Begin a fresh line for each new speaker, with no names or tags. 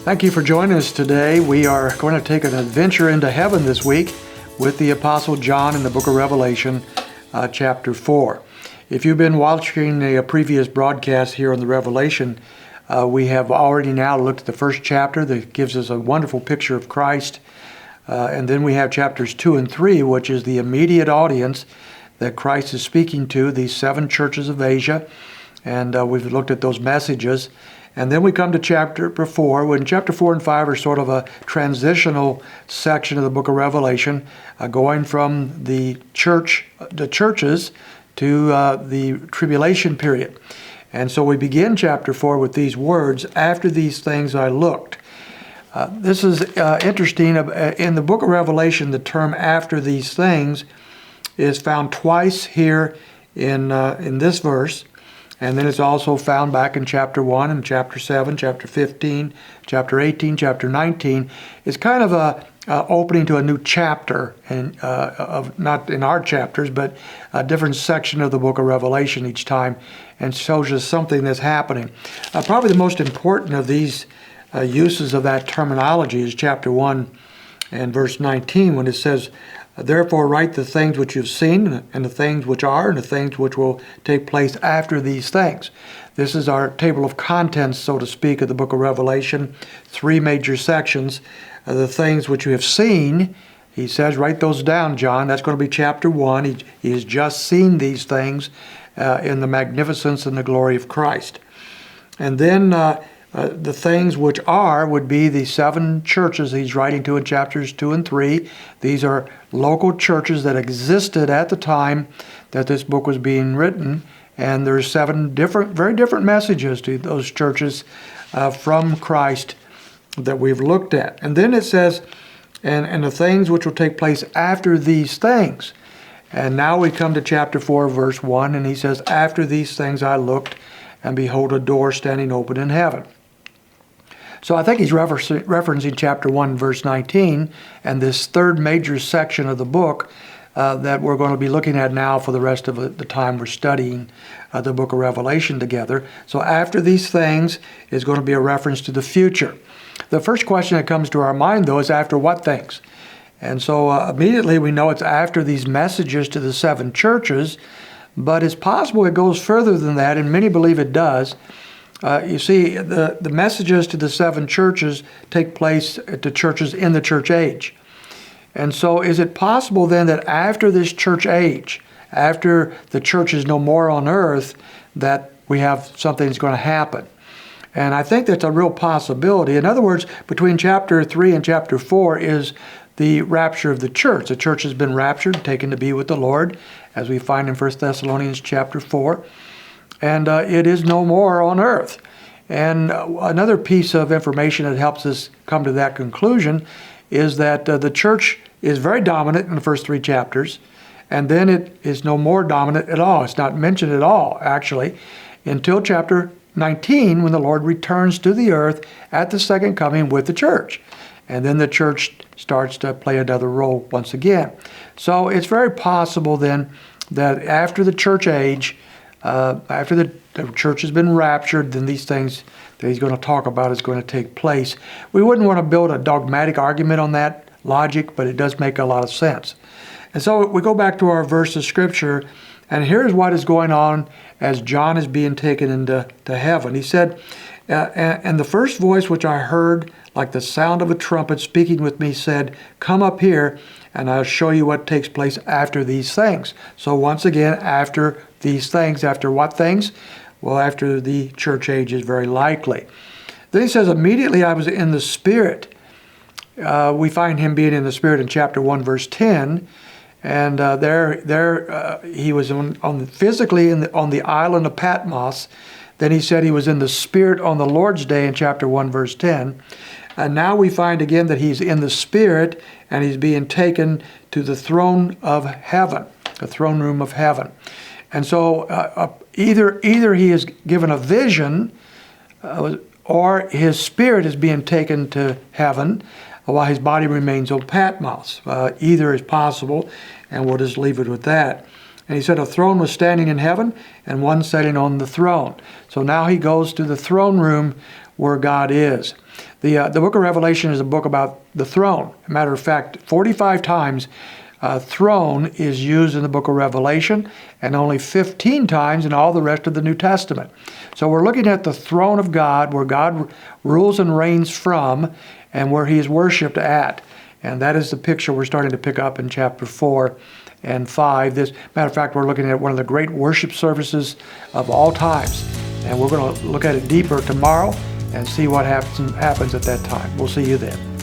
Thank you for joining us today. We are going to take an adventure into heaven this week with the Apostle John in the book of Revelation, chapter 4. If you've been watching a previous broadcast here on the Revelation, we have already now looked at the first chapter that gives us a wonderful picture of Christ. And then we have chapters 2 and 3, which is the immediate audience that Christ is speaking to, these 7 churches of Asia. And we've looked at those messages. And then we come to chapter 4, when chapter 4 and 5 are sort of a transitional section of the book of Revelation, going from the churches to the tribulation period. And so we begin chapter 4 with these words, "After these things I looked." This is interesting. In the book of Revelation, the term "after these things" is found twice here in this verse. And then it's also found back in chapter 1 and chapter 7, chapter 15, chapter 18, chapter 19. It's kind of a opening to a new chapter, and of not in our chapters, but a different section of the book of Revelation each time, and shows us something that's happening. Probably the most important of these uses of that terminology is chapter 1 and verse 19, when it says, "Therefore write the things which you've seen, and the things which are, and the things which will take place after these things." This is our table of contents, so to speak, of the book of Revelation. 3 major sections. The things which you have seen, he says, write those down, John. That's going to be chapter 1. He has just seen these things in the magnificence and the glory of Christ. And then the things which are would be the 7 churches he's writing to in chapters 2 and 3. These are local churches that existed at the time that this book was being written. And there's 7 very different messages to those churches from Christ that we've looked at. And then it says, and the things which will take place after these things. And now we come to chapter 4, verse 1, and he says, "After these things I looked, and behold, a door standing open in heaven." So I think he's referencing chapter 1, verse 19, and this third major section of the book that we're going to be looking at now for the rest of the time we're studying the book of Revelation together. So after these things is going to be a reference to the future. The first question that comes to our mind, though, is after what things? And so immediately we know it's after these messages to the 7 churches, but it's possible it goes further than that, and many believe it does. You see, the messages to the 7 churches take place at the churches in the church age. And so is it possible then that after this church age, after the church is no more on earth, that we have something that's going to happen? And I think that's a real possibility. In other words, between chapter 3 and chapter 4 is the rapture of the church. The church has been raptured, taken to be with the Lord, as we find in 1 Thessalonians chapter 4. And it is no more on earth. And another piece of information that helps us come to that conclusion is that the church is very dominant in the first 3 chapters, and then it is no more dominant at all. It's not mentioned at all, actually, until chapter 19, when the Lord returns to the earth at the second coming with the church. And then the church starts to play another role once again. So it's very possible then that after the church age, after the church has been raptured, then these things that he's going to talk about is going to take place. We wouldn't want to build a dogmatic argument on that logic, but it does make a lot of sense. And so we go back to our verse of Scripture, and here's what is going on as John is being taken into heaven. He said, "And the first voice which I heard, like the sound of a trumpet speaking with me, said, 'Come up here, and I'll show you what takes place after these things.'" So once again, after these things. After what things? Well, after the church age is very likely. Then he says, "Immediately I was in the Spirit." We find him being in the Spirit in chapter 1, verse 10. And he was physically on the island of Patmos. Then he said he was in the Spirit on the Lord's day in chapter 1, verse 10. And now we find again that he's in the Spirit, and he's being taken to the throne of heaven, the throne room of heaven. And so either he is given a vision, or his spirit is being taken to heaven while his body remains on Patmos. Either is possible, and we'll just leave it with that. And he said a throne was standing in heaven, and one sitting on the throne. So now he goes to the throne room where God is. The book of Revelation is a book about the throne. As a matter of fact, 45 times throne is used in the book of Revelation, and only 15 times in all the rest of the New Testament. So we're looking at the throne of God, where God rules and reigns from, and where he is worshipped at. And that is the picture we're starting to pick up in chapter 4 and 5. Matter of fact, we're looking at one of the great worship services of all times. And we're going to look at it deeper tomorrow and see what happens at that time. We'll see you then.